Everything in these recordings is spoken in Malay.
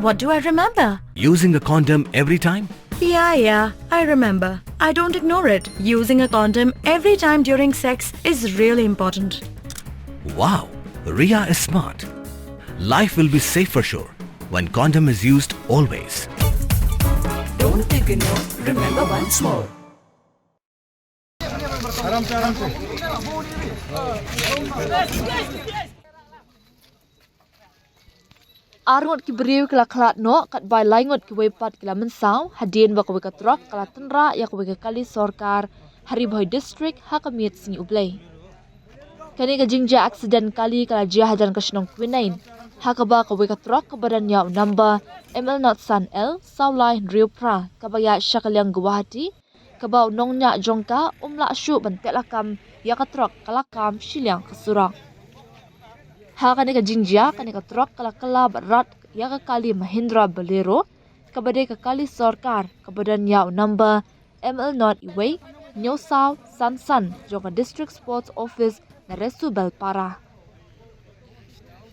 What do I remember? Using a condom every time? Yeah, I remember. I don't ignore it. Using a condom every time during sex is really important. Wow, Ria is smart. Life will be safe for sure when condom is used always. Don't ignore, remember once more. Arngot ki beriu kala klat no kat bai laingot ki wepat kala mynsaw hadien ba ka trok kala tenra ya ka kali sorkar Ri Bhoi district hakamit sing ublay. Kani ka jingja accident kali kala jia hajan ka shnong kwinain hakaba ka trok ka badan ya number ML not san L saulai riu pra kabaya syakalyang Guwahati kabau nongnya jongka umla syu bantek lakam ya ka trok kalakam silyang kasurang. Hakane ka jingja kane ka trok kala barat ya ka kali Mahindra Bolero kabade ka kali sorkar kabadan ya number ML not Iway New South San joka district sports office na resu Belpara.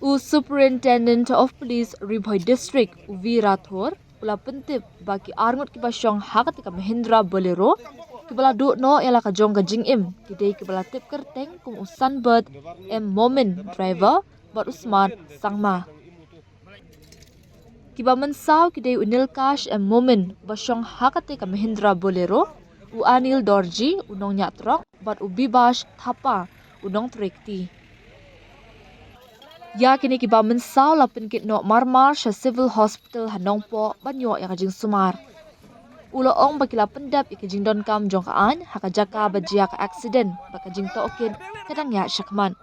Superintendent of police Ri Bhoi district Uvi Rathor ula pentip bagi arngot ki basyong hakat ka Mahindra Bolero kibala du no yala ka jong ka jingim kidai kibala tip kerteng kung usan bird moment driver bat Usman sangma kiba mynsaw kidai unil cash moment basyong hakat ka Mahindra Bolero u anil dorji unong nya trok bat ubibash thapa unong trekti ya kini kiba mynsaw lapin kit no marmar sa civil hospital hanongpo banyo ya kajing sumar uloong bakila pendap ikajing don kam jong kaan hakajaka bajia ka accident bakajing tookid kadang ya syakman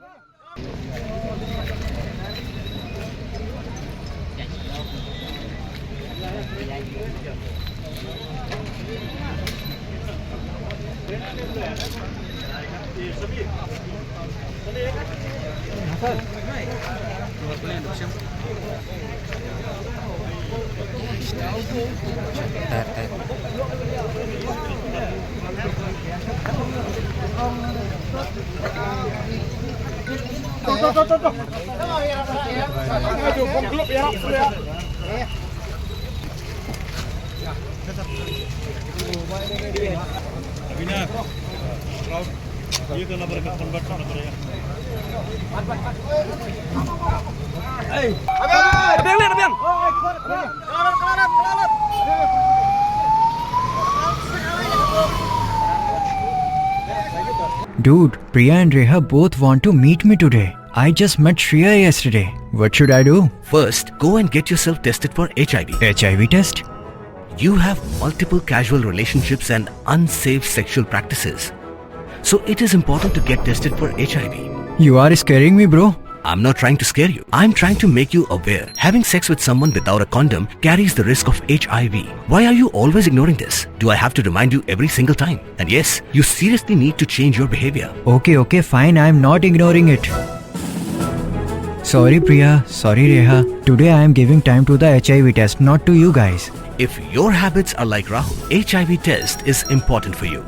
Dude, Priya and Reha both want to meet me today. I just met Shreya yesterday. What should I do? First, go and get yourself tested for HIV. HIV test? You have multiple casual relationships and unsafe sexual practices. So it is important to get tested for HIV. You are scaring me, bro. I'm not trying to scare you. I'm trying to make you aware. Having sex with someone without a condom carries the risk of HIV. Why are you always ignoring this? Do I have to remind you every single time? And yes, you seriously need to change your behavior. Okay, fine. I'm not ignoring it. Sorry, Priya. Sorry, Reha. Today I am giving time to the HIV test, not to you guys. If your habits are like Rahul, HIV test is important for you.